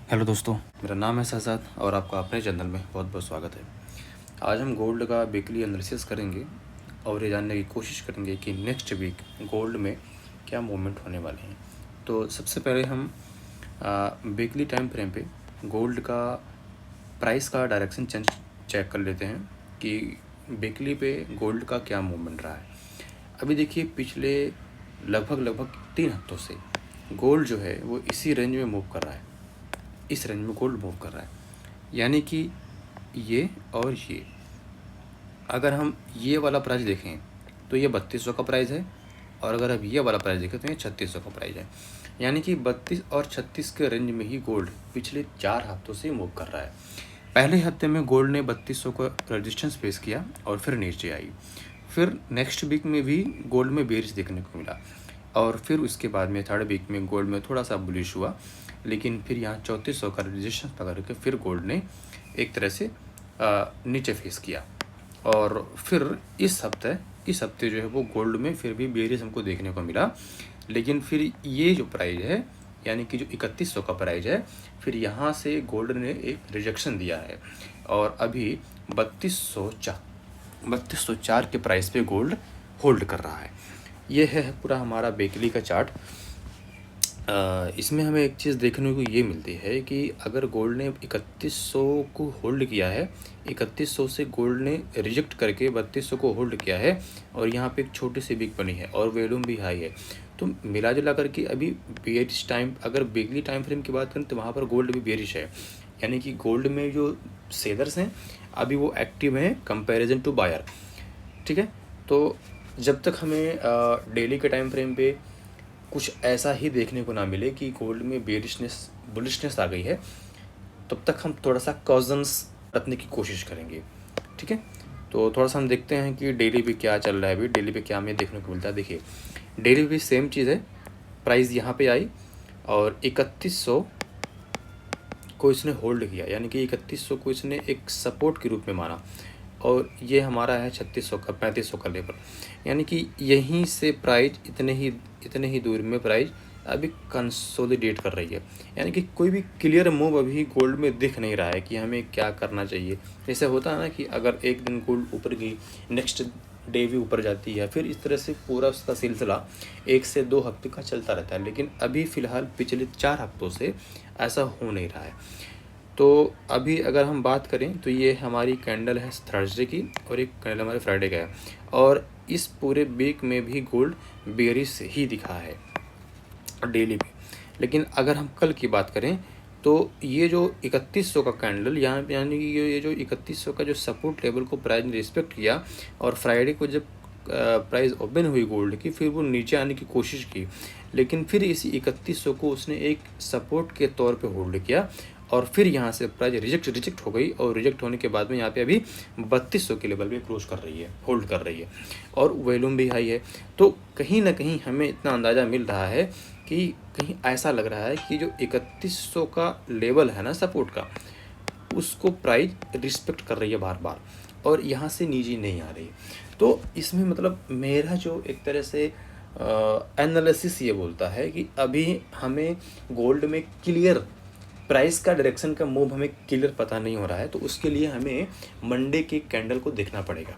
Hello दोस्तों, मेरा नाम है शहजाद और आपका अपने चैनल में बहुत बहुत स्वागत है। आज हम गोल्ड का वीकली एनालिसिस करेंगे और ये जानने की कोशिश करेंगे कि नेक्स्ट वीक गोल्ड में क्या मूवमेंट होने वाले हैं। तो सबसे पहले हम वीकली टाइम फ्रेम पे गोल्ड का प्राइस का डायरेक्शन चेक कर लेते हैं कि वीकली पे गोल्ड का क्या मूवमेंट रहा है। अभी देखिए, पिछले लगभग 3 हफ्तों से गोल्ड जो है वो इसी रेंज में मूव कर रहा है। इस रेंज में गोल्ड मूव कर रहा है, यानी कि ये और ये। अगर हम ये वाला प्राइस देखें तो ये 3200 का प्राइस है, और अगर अब ये वाला प्राइस देखें तो ये 3600 का प्राइस है। यानी कि 32 और 36 के रेंज में ही गोल्ड पिछले 4 हफ्तों से मूव कर रहा है। पहले हफ्ते में गोल्ड ने 3200 का रेजिस्टेंस फेस किया और फिर नीचे आई। फिर नेक्स्ट वीक में भी गोल्ड में बेरिश देखने को मिला, और फिर उसके बाद में थर्ड वीक में गोल्ड में थोड़ा सा बुलिश हुआ, लेकिन फिर यहाँ 3400 का रेजिस्टेंस पकड़ के फिर गोल्ड ने एक तरह से नीचे फेस किया। और फिर इस हफ्ते जो है वो गोल्ड में फिर भी बेरिश हमको देखने को मिला, लेकिन फिर ये जो प्राइस है यानी कि जो 3100 का प्राइस है, फिर यहाँ से गोल्ड ने एक रिजेक्शन दिया है और अभी 3204 के प्राइस पे गोल्ड होल्ड कर रहा है। ये है पूरा हमारा वीकली का चार्ट। इसमें हमें एक चीज़ देखने को ये मिलती है कि अगर गोल्ड ने 3100 को होल्ड किया है, 3100 से गोल्ड ने रिजेक्ट करके 3200 को होल्ड किया है, और यहाँ पे एक छोटी सी बिग बनी है और वॉल्यूम भी हाई है, तो मिला जुला करके अभी बेरिश टाइम, अगर वीकली टाइम फ्रेम की बात करें तो वहाँ पर गोल्ड भी बेरिश है। यानी कि गोल्ड में जो सेलर्स हैं अभी वो एक्टिव हैं कंपेरिजन टू बायर। ठीक है, तो जब तक हमें डेली के टाइम फ्रेम पे कुछ ऐसा ही देखने को ना मिले कि गोल्ड में बेरिशनेस बुलिशनेस आ गई है, तब तक हम थोड़ा सा कॉजन्स रखने की कोशिश करेंगे। ठीक है, तो थोड़ा सा हम देखते हैं कि डेली पे क्या चल रहा है। अभी डेली पे क्या हमें देखने को मिलता है। देखिए, डेली भी सेम चीज़ है। प्राइस यहाँ पे आई और 3100 को इसने होल्ड किया, यानी कि 3100 को इसने एक सपोर्ट के रूप में माना, और ये हमारा है 3600 का 3500 का लेवल। यानी कि यहीं से प्राइस इतने ही दूर में प्राइस अभी कंसोलिडेट कर रही है। यानी कि कोई भी क्लियर मूव अभी गोल्ड में दिख नहीं रहा है कि हमें क्या करना चाहिए। जैसे होता है ना कि अगर एक दिन गोल्ड ऊपर गई, नेक्स्ट डे भी ऊपर जाती है, फिर इस तरह से पूरा उसका सिलसिला 1 से 2 हफ्ते का चलता रहता है। लेकिन अभी फ़िलहाल पिछले 4 हफ्तों से ऐसा हो नहीं रहा है। तो अभी अगर हम बात करें तो ये हमारी कैंडल है थर्सडे की, और एक कैंडल हमारे फ्राइडे का है, और इस पूरे वीक में भी गोल्ड बेरिश ही दिखा है डेली पे। लेकिन अगर हम कल की बात करें तो ये जो 3100 का कैंडल यहाँ, यानी कि ये जो 3100 का जो सपोर्ट लेवल को प्राइस ने रिस्पेक्ट किया, और फ्राइडे को जब प्राइस ओपन हुई गोल्ड की, फिर वो नीचे आने की कोशिश की, लेकिन फिर इसी 3100 को उसने एक सपोर्ट के तौर पे होल्ड किया, और फिर यहाँ से प्राइस रिजेक्ट हो गई, और रिजेक्ट होने के बाद में यहाँ पे अभी 3200 के लेवल पे क्लोज कर रही है, होल्ड कर रही है, और वॉल्यूम भी हाई है। तो कहीं ना कहीं हमें इतना अंदाज़ा मिल रहा है कि कहीं ऐसा लग रहा है कि जो 3100 का लेवल है ना सपोर्ट का, उसको प्राइस रिस्पेक्ट कर रही है बार बार, और यहाँ से नीचे नहीं आ रही। तो इसमें मतलब मेरा जो एक तरह से एनालिसिस ये बोलता है कि अभी हमें गोल्ड में क्लियर प्राइस का डायरेक्शन का मूव हमें क्लियर पता नहीं हो रहा है। तो उसके लिए हमें मंडे के कैंडल को देखना पड़ेगा,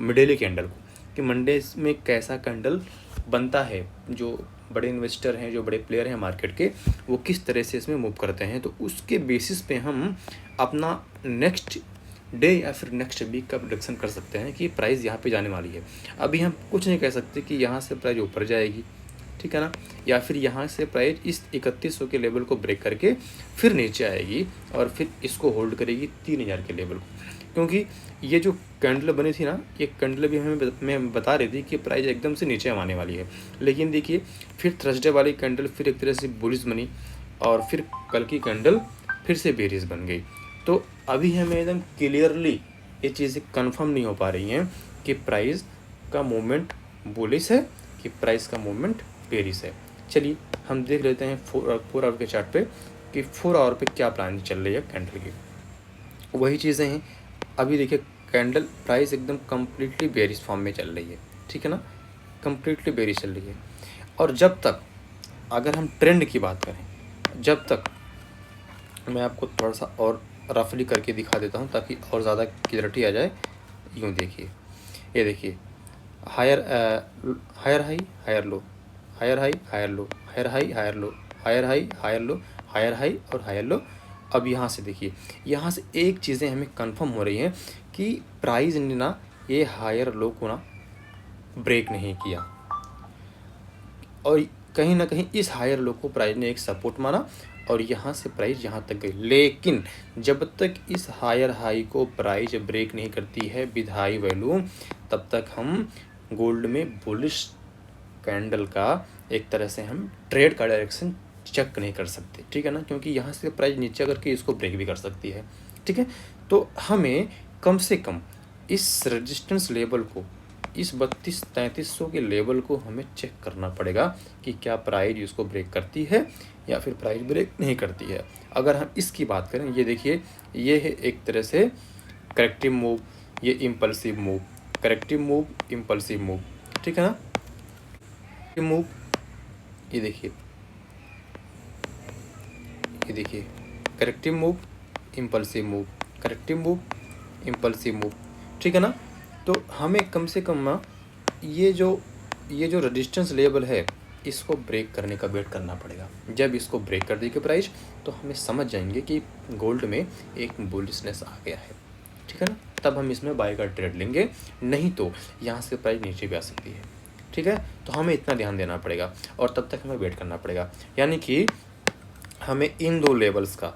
डेली कैंडल को, कि मंडे में कैसा कैंडल बनता है। जो बड़े इन्वेस्टर हैं, जो बड़े प्लेयर हैं मार्केट के, वो किस तरह से इसमें मूव करते हैं, तो उसके बेसिस पे हम अपना नेक्स्ट डे या फिर नेक्स्ट वीक का प्रोडिक्शन कर सकते हैं कि प्राइस यहाँ पे जाने वाली है। अभी हम कुछ नहीं कह सकते कि यहाँ से प्राइस ऊपर जाएगी, ठीक है ना, या फिर यहाँ से प्राइस इस 3100 के लेवल को ब्रेक करके फिर नीचे आएगी और फिर इसको होल्ड करेगी 3000 के लेवल को। क्योंकि ये जो कैंडल बनी थी ना, ये कैंडल भी मैं बता रही थी कि प्राइस एकदम से नीचे आने वाली है। लेकिन देखिए, फिर थर्सडे वाली कैंडल फिर एक तरह से बुलिश बनी, और फिर कल की कैंडल फिर से बेरिश बन गई। तो अभी हमें एकदम क्लियरली ये चीज़ें कंफर्म नहीं हो पा रही हैं कि प्राइस का मूवमेंट बुलिश है कि प्राइस का मूवमेंट बेरिश है। चलिए हम देख लेते हैं 4 आवर के चार्ट पे कि 4 आवर पे क्या प्लान चल रही है कैंडल की। वही चीज़ें हैं। अभी देखिए, कैंडल प्राइस एकदम कम्प्लीटली बेरिश फॉर्म में चल रही है, ठीक है ना, कम्प्लीटली बेरिश चल रही है। और जब तक, अगर हम ट्रेंड की बात करें, जब तक मैं आपको थोड़ा सा और रफली करके दिखा देता हूँ ताकि और ज़्यादा क्लियरिटी आ जाए। यूँ देखिए, ये देखिए, higher higher high higher low, higher high higher low, higher high higher low, higher high higher low, higher high और हायर लो। अब यहाँ से देखिए, यहाँ से एक चीज़ें हमें कंफर्म हो रही हैं कि प्राइस ने ना ये हायर लो को ना ब्रेक नहीं किया, और कहीं ना कहीं इस हायर लो को प्राइस ने एक सपोर्ट माना और यहाँ से प्राइस यहाँ तक गई। लेकिन जब तक इस हायर हाई को प्राइस ब्रेक नहीं करती है विद हाई वैल्यू, तब तक हम गोल्ड में बुलिश कैंडल का एक तरह से हम ट्रेड का डायरेक्शन चेक नहीं कर सकते, ठीक है ना, क्योंकि यहाँ से प्राइस नीचे करके इसको ब्रेक भी कर सकती है, ठीक है। तो हमें कम से कम इस रेजिस्टेंस लेवल को, इस 32-3300 के लेवल को हमें चेक करना पड़ेगा कि क्या प्राइस इसको ब्रेक करती है या फिर प्राइस ब्रेक नहीं करती है। अगर हम इसकी बात करें, ये देखिए, ये है एक तरह से करेक्टिव मूव, ये impulsive move, corrective move, impulsive move, ठीक है ना। मूव, ये देखिए, ये देखिए, corrective move, impulsive move, corrective move, impulsive move, ठीक है ना। तो हमें कम से कम ना ये जो रेजिस्टेंस लेवल है इसको ब्रेक करने का वेट करना पड़ेगा। जब इसको ब्रेक कर देगी प्राइस, तो हमें समझ जाएंगे कि गोल्ड में एक बुलिशनेस आ गया है, ठीक है ना। तब हम इसमें बाय का ट्रेड लेंगे, नहीं तो यहाँ से प्राइस नीचे भी आ सकती है, ठीक है। तो हमें इतना ध्यान देना पड़ेगा और तब तक हमें वेट करना पड़ेगा। यानी कि हमें इन दो लेवल्स का,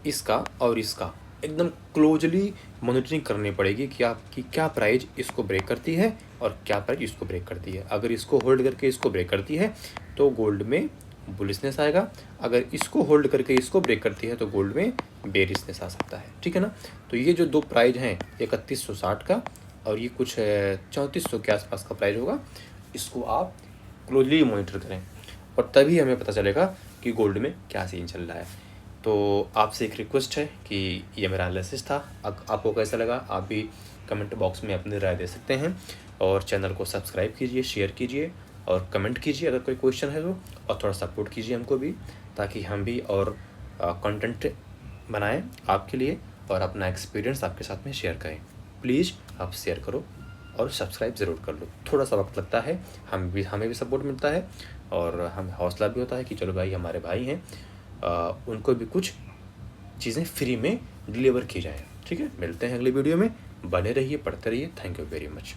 इसका और इसका एकदम क्लोजली मॉनिटरिंग करनी पड़ेगी कि आपकी क्या प्राइस इसको ब्रेक करती है और क्या प्राइस इसको ब्रेक करती है। अगर इसको होल्ड करके इसको ब्रेक करती है तो गोल्ड में बुलिशनेस आएगा, अगर इसको होल्ड करके इसको ब्रेक करती है तो गोल्ड में बेरिशनेस आ सकता है, ठीक है ना। तो ये जो दो प्राइस हैं 3160 का और ये कुछ 3400 के आसपास का प्राइस होगा, इसको आप क्लोजली मॉनिटर करें और तभी हमें पता चलेगा कि गोल्ड में क्या सीन चल रहा है। तो आपसे एक रिक्वेस्ट है कि ये मेरा एनालिसिस था, आपको कैसा लगा आप भी कमेंट बॉक्स में अपनी राय दे सकते हैं और चैनल को सब्सक्राइब कीजिए, शेयर कीजिए और कमेंट कीजिए अगर कोई क्वेश्चन है तो, और थोड़ा सपोर्ट कीजिए हमको भी, ताकि हम भी और कंटेंट बनाएं आपके लिए और अपना एक्सपीरियंस आपके साथ में शेयर करें। प्लीज़ आप शेयर करो और सब्सक्राइब ज़रूर कर लो। थोड़ा सा वक्त लगता है, हमें भी सपोर्ट मिलता है और हमें हौसला भी होता है कि चलो भाई हमारे भाई हैं, उनको भी कुछ चीज़ें फ्री में डिलीवर की जाए, ठीक है। मिलते हैं अगली वीडियो में, बने रहिए, पढ़ते रहिए। Thank you very much.